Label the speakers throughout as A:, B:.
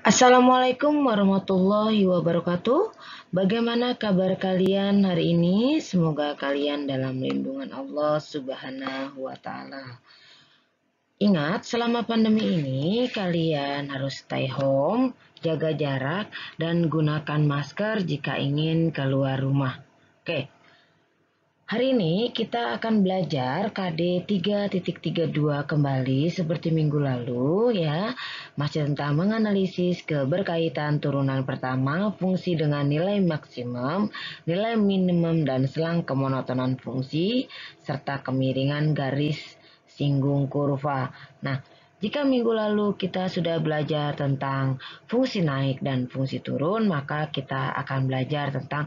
A: Assalamualaikum warahmatullahi wabarakatuh. Bagaimana kabar kalian hari ini? Semoga kalian dalam lindungan Allah Subhanahu wa Ta'ala. Ingat, selama pandemi ini kalian harus stay home, jaga jarak, dan gunakan masker jika ingin keluar rumah. Oke. Hari ini kita akan belajar KD 3.32 kembali seperti minggu lalu ya. Masih tentang menganalisis keberkaitan turunan pertama fungsi dengan nilai maksimum, nilai minimum dan selang kemonotonan fungsi serta kemiringan garis singgung kurva. Nah, jika minggu lalu kita sudah belajar tentang fungsi naik dan fungsi turun, maka kita akan belajar tentang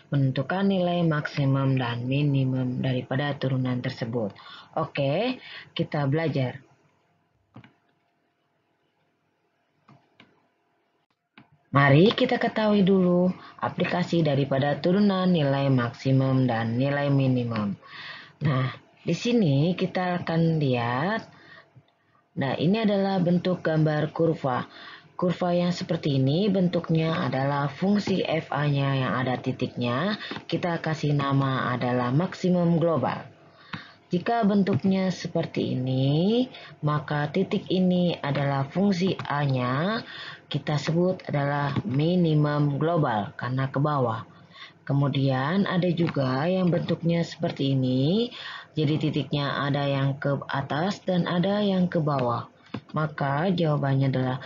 A: menentukan nilai maksimum dan minimum daripada turunan tersebut. Oke, kita belajar. Mari kita ketahui dulu aplikasi daripada turunan nilai maksimum dan nilai minimum. Nah, di sini kita akan lihat. Nah, ini adalah bentuk gambar kurva. Kurva yang seperti ini bentuknya adalah fungsi FA-nya yang ada titiknya. Kita kasih nama adalah maksimum global. Jika bentuknya seperti ini, maka titik ini adalah fungsi A-nya. Kita sebut adalah minimum global karena ke bawah. Kemudian ada juga yang bentuknya seperti ini. Jadi titiknya ada yang ke atas dan ada yang ke bawah. Maka jawabannya adalah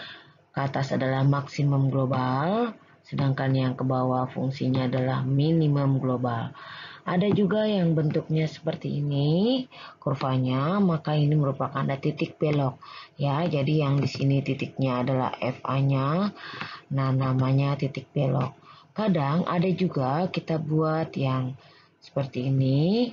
A: ke atas adalah maksimum global, sedangkan yang ke bawah fungsinya adalah minimum global. Ada juga yang bentuknya seperti ini, kurvanya, maka ini merupakan ada titik belok. Ya, jadi yang di sini titiknya adalah FA-nya, nah namanya titik belok. Kadang ada juga kita buat yang seperti ini.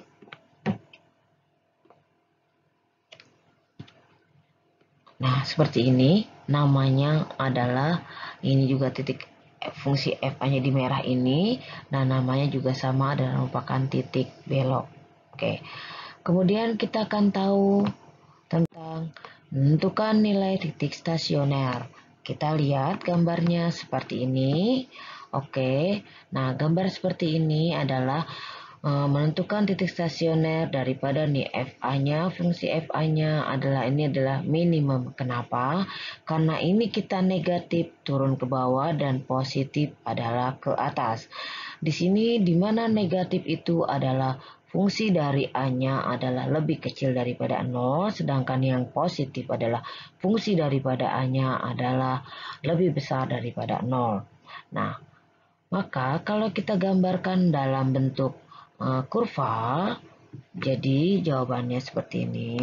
A: Nah, seperti ini namanya adalah ini juga titik fungsi FA-nya di merah ini. Nah, namanya juga sama dan merupakan titik belok. Oke. Kemudian kita akan tahu tentang menentukan nilai titik stasioner. Kita lihat gambarnya seperti ini. Oke. Nah, gambar seperti ini adalah menentukan titik stasioner daripada nih FA-nya, fungsi FA-nya ini adalah minimum. Kenapa? Karena ini kita negatif turun ke bawah dan positif adalah ke atas. Di sini di mana negatif itu adalah fungsi dari A-nya adalah lebih kecil daripada 0, sedangkan yang positif adalah fungsi daripada A-nya adalah lebih besar daripada 0. Nah, maka kalau kita gambarkan dalam bentuk kurva, jadi jawabannya seperti ini.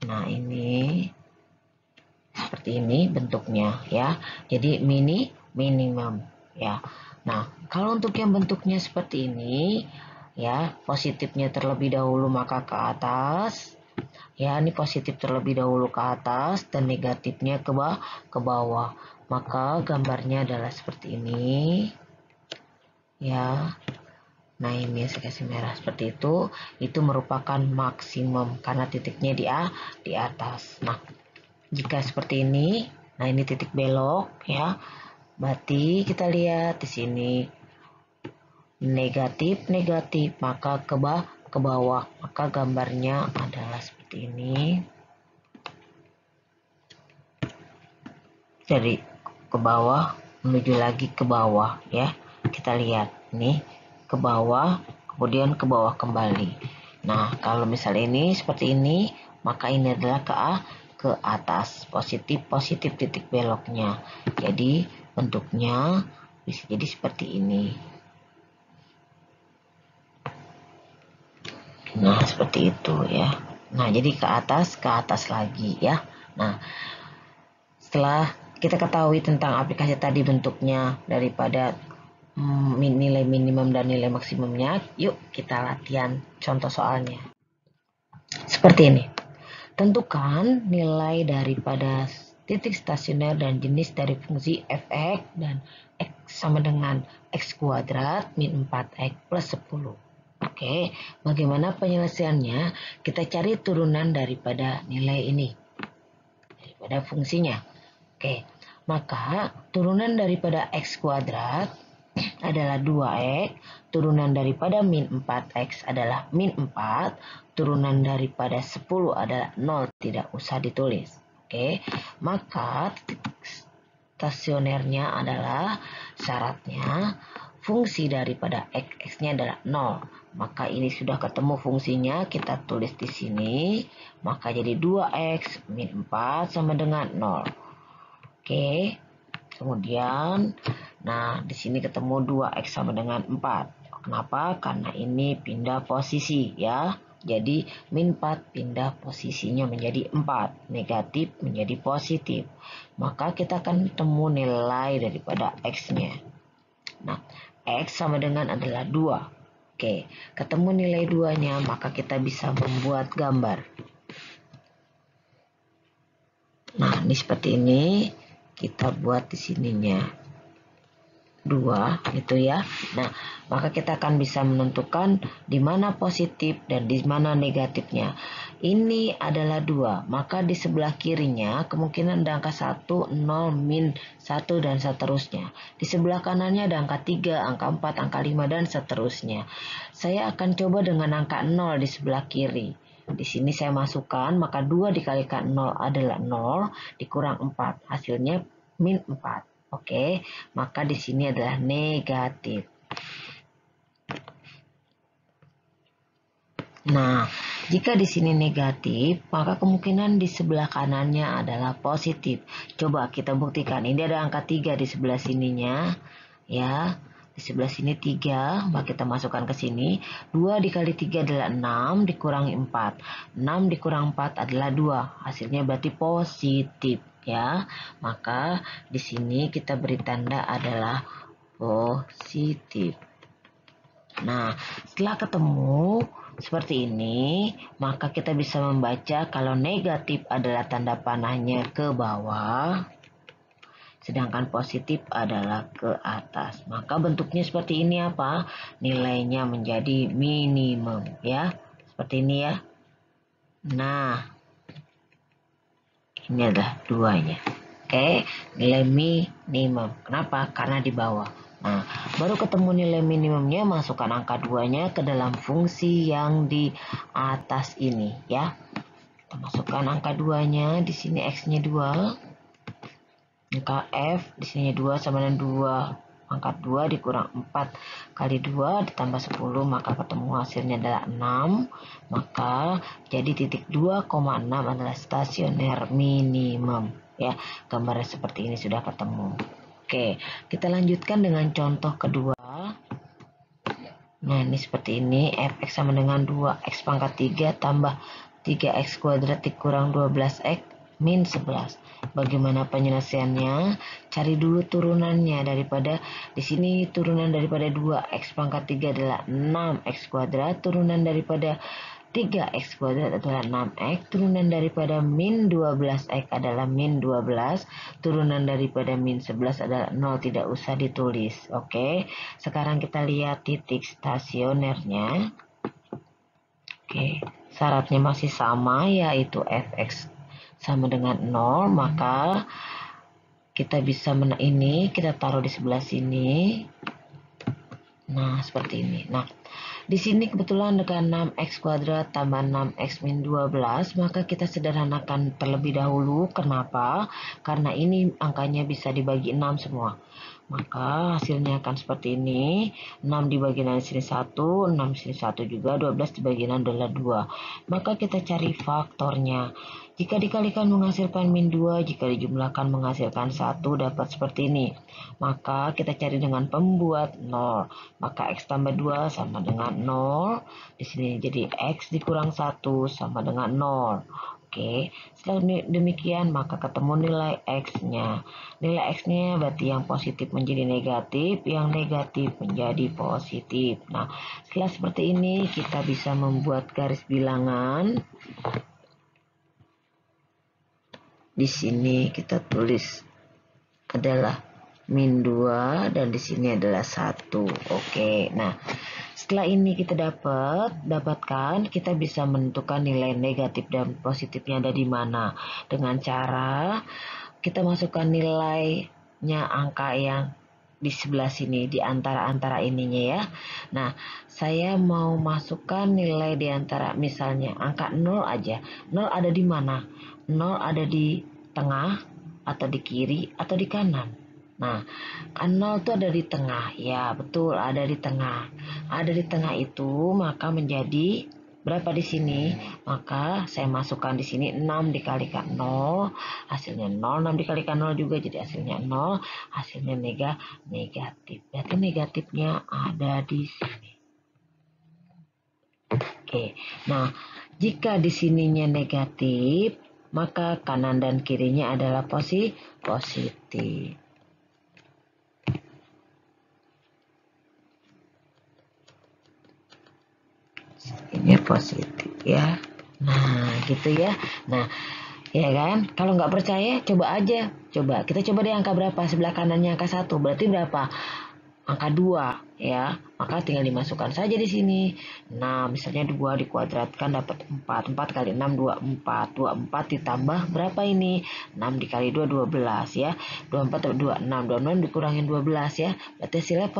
A: Nah, ini seperti ini bentuknya ya. Jadi minimum ya. Nah, kalau untuk yang bentuknya seperti ini ya, positifnya terlebih dahulu maka ke atas. Ya, ini positif terlebih dahulu ke atas dan negatifnya ke bawah. Maka gambarnya adalah seperti ini. Ya. Nah, ini saya kasih merah seperti itu merupakan maksimum karena titiknya di atas. Nah, jika seperti ini, nah ini titik belok ya. Berarti kita lihat di sini negatif, maka ke bawah, maka gambarnya adalah seperti ini. Dari ke bawah menuju lagi ke bawah ya. Kita lihat nih ke bawah, kemudian ke bawah kembali. Nah, kalau misalnya ini seperti ini, maka ini adalah ke atas, positif titik beloknya. Jadi bentuknya bisa jadi seperti ini. Nah, seperti itu ya. Nah, jadi ke atas lagi ya. Nah, setelah kita ketahui tentang aplikasi tadi bentuknya daripada nilai minimum dan nilai maksimumnya, yuk kita latihan contoh soalnya. Seperti ini. Tentukan nilai daripada titik stasioner dan jenis dari fungsi f(x) dan x sama dengan x kuadrat min 4x plus 10. Oke, bagaimana penyelesaiannya? Kita cari turunan daripada nilai ini, daripada fungsinya. Oke, Maka turunan daripada X kuadrat adalah 2X, turunan daripada min 4X adalah min 4, turunan daripada 10 adalah 0, tidak usah ditulis. Oke, maka titik stasionernya adalah syaratnya fungsi daripada X-nya adalah 0. Maka ini sudah ketemu fungsinya, kita tulis di sini. Maka jadi 2X min 4 sama dengan 0. Oke. Kemudian, nah di sini ketemu 2X sama dengan 4. Kenapa? Karena ini pindah posisi ya. Jadi min 4 pindah posisinya menjadi 4. Negatif menjadi positif. Maka kita akan ketemu nilai daripada X-nya. Nah, X sama dengan adalah 2. Oke, ketemu nilai 2-nya, maka kita bisa membuat gambar. Nah, ini seperti ini. Kita buat di sininya 2 gitu ya. Nah, maka kita akan bisa menentukan di mana positif dan di mana negatifnya. Ini adalah 2, maka di sebelah kirinya kemungkinan ada angka 1, 0, min 1 dan seterusnya. Di sebelah kanannya ada angka 3, angka 4, angka 5 dan seterusnya. Saya akan coba dengan angka 0 di sebelah kiri. Di sini saya masukkan, maka 2 dikalikan 0 adalah 0, dikurang 4. Hasilnya min 4. Oke, maka di sini adalah negatif. Nah, jika di sini negatif, maka kemungkinan di sebelah kanannya adalah positif. Coba kita buktikan. Ini ada angka 3 di sebelah sininya. Ya, di sebelah sini 3, maka kita masukkan ke sini. 2 dikali 3 adalah 6, dikurangi 4. 6 dikurang 4 adalah 2. Hasilnya berarti positif ya. Maka di sini kita beri tanda adalah positif. Nah, setelah ketemu seperti ini, maka kita bisa membaca kalau negatif adalah tanda panahnya ke bawah, sedangkan positif adalah ke atas. Maka bentuknya seperti ini apa? Nilainya menjadi minimum ya. Seperti ini ya. Nah, ini adalah 2-nya. Oke, nilai minimum. Kenapa? Karena di bawah. Nah, baru ketemu nilai minimumnya, masukkan angka 2-nya ke dalam fungsi yang di atas ini ya. Kita masukkan angka 2-nya, di sini X-nya 2. Angka F di sini 2 sama dengan 2. Angkat 2 dikurang 4 kali 2 ditambah 10, maka ketemu hasilnya adalah 6. Maka jadi titik 2,6 adalah stasioner minimum ya. Gambarnya seperti ini sudah ketemu. Oke, kita lanjutkan dengan contoh kedua. Nah, ini seperti ini. Fx sama dengan 2x pangkat 3 tambah 3x kuadrat dikurang 12x min 11. Bagaimana penyelesaiannya? Cari dulu turunannya. Daripada di sini turunan daripada 2x pangkat 3 adalah 6x kuadrat, turunan daripada 3x kuadrat adalah 6x, turunan daripada min 12x adalah min 12, turunan daripada min 11 adalah 0, tidak usah ditulis. Oke, sekarang kita lihat titik stasionernya. Oke, syaratnya masih sama, yaitu fx sama dengan 0, maka kita bisa ini kita taruh di sebelah sini. Nah, seperti ini. Nah, di sini kebetulan dengan 6x kuadrat tambah 6x min 12, maka kita sederhanakan terlebih dahulu. Kenapa? Karena ini angkanya bisa dibagi 6 semua. Maka hasilnya akan seperti ini. 6 dibagi 6 di sini 1, 6 di sini 1 juga, 12 dibagi 6 adalah 2. Maka kita cari faktornya. Jika dikalikan menghasilkan min 2, jika dijumlahkan menghasilkan 1, dapat seperti ini. Maka kita cari dengan pembuat 0. Maka X tambah 2 sama dengan 0. Di sini jadi X dikurang 1 sama dengan 0. Oke, setelah demikian maka ketemu nilai X-nya. Nilai X-nya berarti yang positif menjadi negatif, yang negatif menjadi positif. Nah, setelah seperti ini kita bisa membuat garis bilangan. Di sini kita tulis adalah min 2 dan di sini adalah 1. Oke. Nah, setelah ini kita dapatkan, kita bisa menentukan nilai negatif dan positifnya ada di mana dengan cara kita masukkan nilainya angka yang di sebelah sini, di antara-antara ininya ya. Nah, saya mau masukkan nilai di antara misalnya angka 0 aja. 0 ada di mana? 0 ada di tengah atau di kiri atau di kanan. Nah, kan 0 itu ada di tengah. Ya, betul, ada di tengah. Ada di tengah itu maka menjadi berapa di sini? Maka saya masukkan di sini 6 dikalikan 0, hasilnya 0, 6 dikalikan 0 juga jadi hasilnya 0, hasilnya negatif. Berarti negatifnya ada di sini. Oke. Nah, jika di sininya negatif, maka kanan dan kirinya adalah positif. Ini positif ya. Nah, gitu ya. Nah, ya kan? Kalau nggak percaya, coba aja. Kita coba deh angka berapa? Sebelah kanannya angka 1. Berarti berapa? Angka 2 ya. Maka tinggal dimasukkan saja di sini. Nah, misalnya 2 dikuadratkan dapat 4. 4 kali 6 24. 24 ditambah berapa ini? 6 dikali 2 12 ya. 24 dapat 26. 26 dikurangin 12 ya. Berarti hasilnya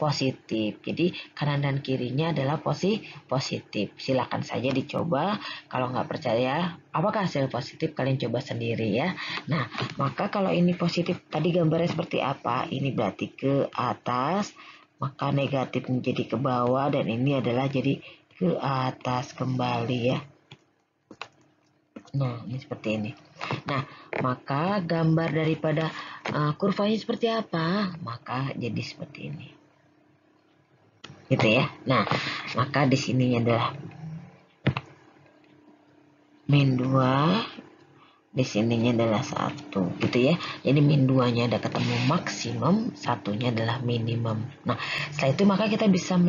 A: positif. Jadi kanan dan kirinya adalah positif. Silakan saja dicoba. Kalau nggak percaya, apakah hasil positif, kalian coba sendiri ya. Nah, maka kalau ini positif, tadi gambarnya seperti apa? Ini berarti ke atas, maka negatif menjadi ke bawah, dan ini adalah jadi ke atas kembali ya. Nah, ini seperti ini. Nah, maka gambar daripada kurvanya seperti apa? Maka jadi seperti ini. Gitu ya. Nah, maka di sininya adalah min 2, di sininya adalah 1 gitu ya. Jadi min 2-nya ada ketemu maksimum, 1-nya adalah minimum. Nah, setelah itu maka kita bisa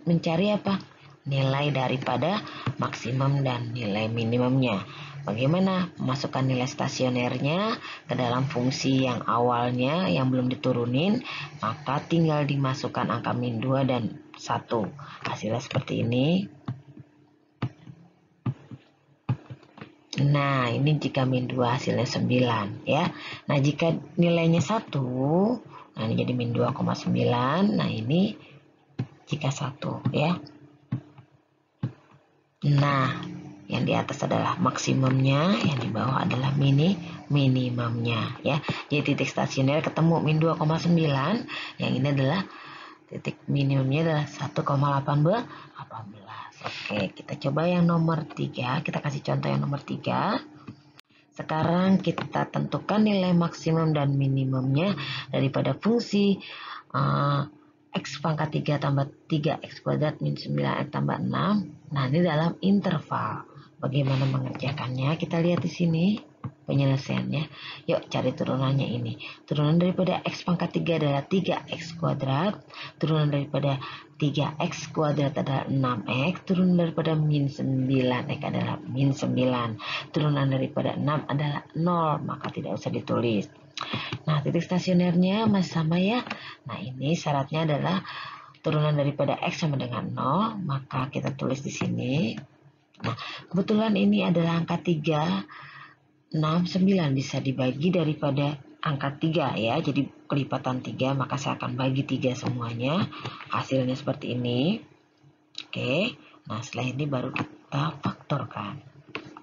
A: mencari apa? Nilai daripada maksimum dan nilai minimumnya. Bagaimana memasukkan nilai stasionernya ke dalam fungsi yang awalnya yang belum diturunin, maka tinggal dimasukkan angka min 2 dan 1. Hasilnya seperti ini. Nah, ini jika min 2 hasilnya 9 ya. Nah, jika nilainya 1, nah ini jadi min 2,9. Nah, ini jika 1 ya. Nah, yang di atas adalah maksimumnya, yang di bawah adalah minimumnya ya. Jadi titik stasioner ketemu min 2,9, yang ini adalah titik minimumnya adalah 1,18. Oke, kita coba yang nomor 3. Kita kasih contoh yang nomor 3. Sekarang kita tentukan nilai maksimum dan minimumnya daripada fungsi x pangkat 3 tambah 3x kuadrat min 9x tambah 6. Nah, ini dalam interval. Bagaimana mengerjakannya? Kita lihat di sini penyelesaiannya. Yuk cari turunannya ini. Turunan daripada x pangkat 3 adalah 3x kuadrat. Turunan daripada 3x kuadrat adalah 6x. Turunan daripada min 9x adalah min 9. Turunan daripada 6 adalah 0. Maka tidak usah ditulis. Nah, titik stasionernya masih sama ya. Nah, ini syaratnya adalah turunan daripada x sama dengan 0. Maka kita tulis di sini. Nah, kebetulan ini adalah angka 3, 6, 9 bisa dibagi daripada angka 3 ya. Jadi kelipatan 3, maka saya akan bagi 3 semuanya. Hasilnya seperti ini. Oke. Nah, setelah ini baru kita faktorkan.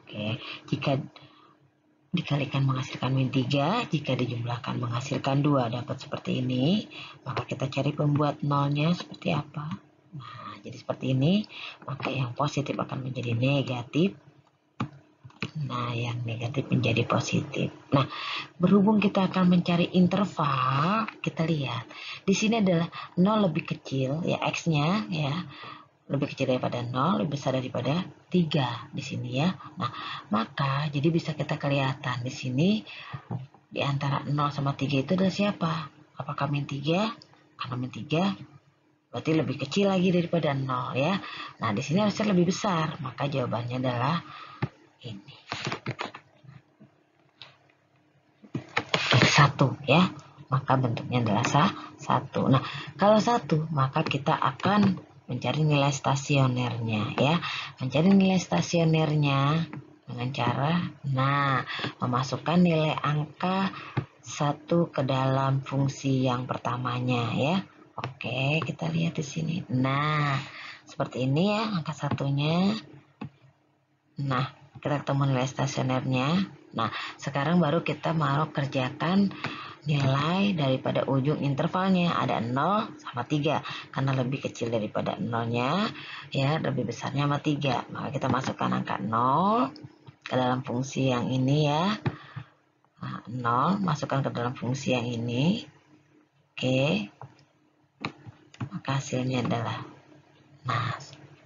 A: Oke. Jika dikalikan menghasilkan min 3, jika dijumlahkan menghasilkan 2, dapat seperti ini. Maka kita cari pembuat nolnya seperti apa. Nah, jadi seperti ini. Maka yang positif akan menjadi negatif. Nah, yang negatif menjadi positif. Nah, berhubung kita akan mencari interval, kita lihat. Di sini adalah 0 lebih kecil, ya x-nya ya. Lebih kecil daripada 0, lebih besar daripada 3 di sini ya. Nah, maka jadi bisa kita kelihatan di sini di antara 0 sama 3 itu adalah siapa? Apakah min 3? Karena min 3 berarti lebih kecil lagi daripada 0 ya. Nah, di sini harusnya lebih besar, maka jawabannya adalah ini. 1 ya. Maka bentuknya adalah 1. Nah, kalau 1 maka kita akan mencari nilai stasionernya ya. Mencari nilai stasionernya. Dengan cara, memasukkan nilai angka 1 ke dalam fungsi yang pertamanya ya. Oke, kita lihat di sini. Nah, seperti ini ya angka satunya. Nah, kita ketemu nilai stasionernya. Nah, sekarang baru kita mau kerjakan nilai daripada ujung intervalnya. Ada 0 sama 3. Karena lebih kecil daripada 0-nya, ya, lebih besarnya sama 3. Maka kita masukkan angka 0 ke dalam fungsi yang ini ya. Nah, 0 masukkan ke dalam fungsi yang ini. Oke. Maka hasilnya adalah, nah,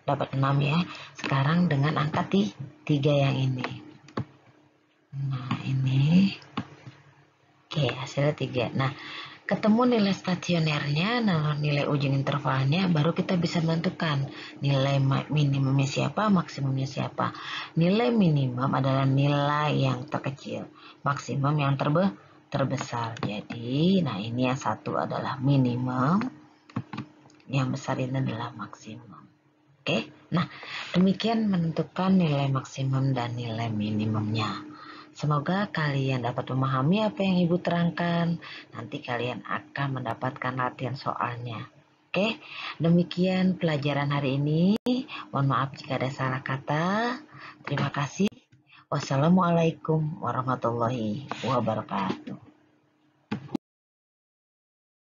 A: dapat 6 ya. Sekarang dengan angka 3 yang ini. Nah, ini. Oke, hasilnya 3. Nah, ketemu nilai stasionernya, nilai ujung intervalnya, baru kita bisa menentukan nilai minimumnya siapa, maksimumnya siapa. Nilai minimum adalah nilai yang terkecil, maksimum yang terbesar. Jadi, nah ini yang satu adalah minimum, yang besar ini adalah maksimum. Oke, nah demikian menentukan nilai maksimum dan nilai minimumnya. Semoga kalian dapat memahami apa yang Ibu terangkan. Nanti kalian akan mendapatkan latihan soalnya. Oke, demikian pelajaran hari ini. Mohon maaf jika ada salah kata. Terima kasih. Wassalamualaikum warahmatullahi wabarakatuh.